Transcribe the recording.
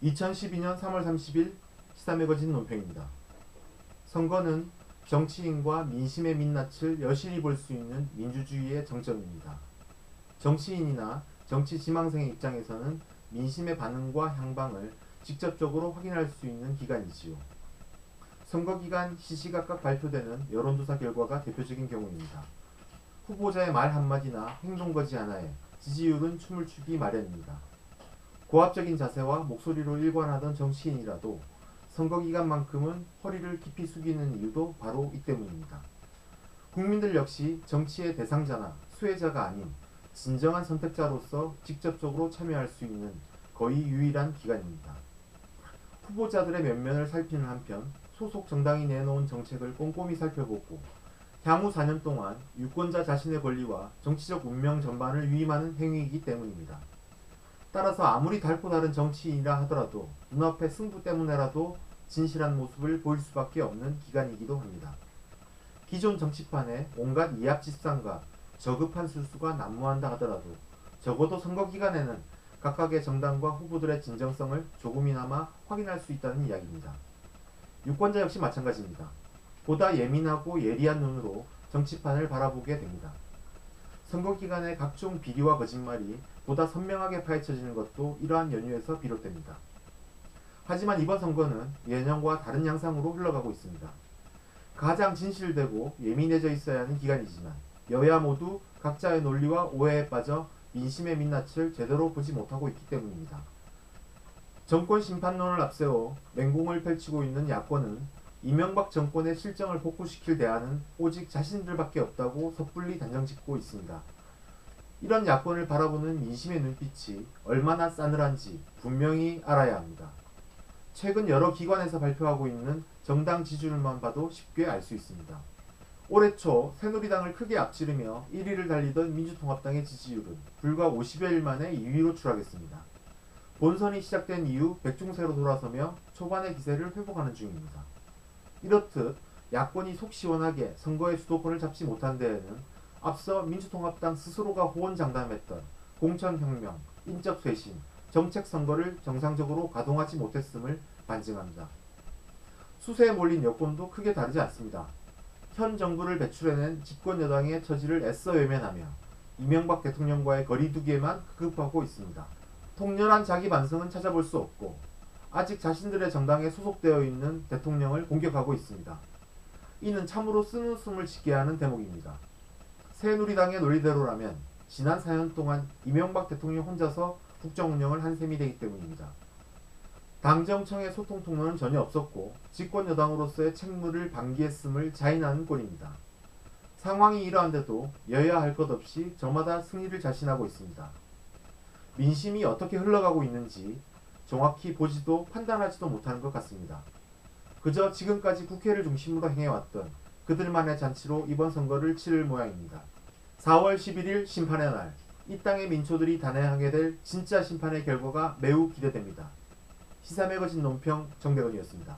2012년 3월 30일 시사매거진 논평입니다. 선거는 정치인과 민심의 민낯을 여실히 볼 수 있는 민주주의의 정점입니다. 정치인이나 정치 지망생의 입장에서는 민심의 반응과 향방을 직접적으로 확인할 수 있는 기간이지요. 선거 기간 시시각각 발표되는 여론조사 결과가 대표적인 경우입니다. 후보자의 말 한마디나 행동거지 하나에 지지율은 춤을 추기 마련입니다. 고압적인 자세와 목소리로 일관하던 정치인이라도 선거 기간만큼은 허리를 깊이 숙이는 이유도 바로 이 때문입니다. 국민들 역시 정치의 대상자나 수혜자가 아닌 진정한 선택자로서 직접적으로 참여할 수 있는 거의 유일한 기간입니다. 후보자들의 면면을 살피는 한편 소속 정당이 내놓은 정책을 꼼꼼히 살펴보고 향후 4년 동안 유권자 자신의 권리와 정치적 운명 전반을 위임하는 행위이기 때문입니다. 따라서 아무리 달고 다른 정치인이라 하더라도 눈앞의 승부 때문에라도 진실한 모습을 보일 수밖에 없는 기간이기도 합니다. 기존 정치판에 온갖 이합집산과 저급한 술수가 난무한다 하더라도 적어도 선거 기간에는 각각의 정당과 후보들의 진정성을 조금이나마 확인할 수 있다는 이야기입니다. 유권자 역시 마찬가지입니다. 보다 예민하고 예리한 눈으로 정치판을 바라보게 됩니다. 선거 기간의 각종 비리와 거짓말이 보다 선명하게 파헤쳐지는 것도 이러한 연유에서 비롯됩니다. 하지만 이번 선거는 예년과 다른 양상으로 흘러가고 있습니다. 가장 진실되고 예민해져 있어야 하는 기간이지만 여야 모두 각자의 논리와 오해에 빠져 민심의 민낯을 제대로 보지 못하고 있기 때문입니다. 정권 심판론을 앞세워 맹공을 펼치고 있는 야권은 이명박 정권의 실정을 복구시킬 대안은 오직 자신들밖에 없다고 섣불리 단정짓고 있습니다. 이런 야권을 바라보는 민심의 눈빛이 얼마나 싸늘한지 분명히 알아야 합니다. 최근 여러 기관에서 발표하고 있는 정당 지지율만 봐도 쉽게 알 수 있습니다. 올해 초 새누리당을 크게 앞지르며 1위를 달리던 민주통합당의 지지율은 불과 50여일 만에 2위로 추락했습니다. 본선이 시작된 이후 백중세로 돌아서며 초반의 기세를 회복하는 중입니다. 이렇듯 야권이 속 시원하게 선거의 주도권을 잡지 못한 데에는 앞서 민주통합당 스스로가 호언장담했던 공천혁명, 인적쇄신, 정책선거를 정상적으로 가동하지 못했음을 반증합니다. 수세에 몰린 여권도 크게 다르지 않습니다. 현 정부를 배출해낸 집권여당의 처지를 애써 외면하며 이명박 대통령과의 거리두기에만 급급하고 있습니다. 통렬한 자기 반성은 찾아볼 수 없고 아직 자신들의 정당에 소속되어 있는 대통령을 공격하고 있습니다. 이는 참으로 쓴웃음을 짓게 하는 대목입니다. 새누리당의 논리대로라면 지난 4년 동안 이명박 대통령 혼자서 국정 운영을 한 셈이 되기 때문입니다. 당정청의 소통 통로는 전혀 없었고 집권 여당으로서의 책무를 방기했음을 자인하는 꼴입니다. 상황이 이러한데도 여야 할 것 없이 저마다 승리를 자신하고 있습니다. 민심이 어떻게 흘러가고 있는지 정확히 보지도 판단하지도 못하는 것 같습니다. 그저 지금까지 국회를 중심으로 행해왔던 그들만의 잔치로 이번 선거를 치를 모양입니다. 4월 11일 심판의 날, 이 땅의 민초들이 단행하게 될 진짜 심판의 결과가 매우 기대됩니다. 시사매거진 논평 정대건이었습니다.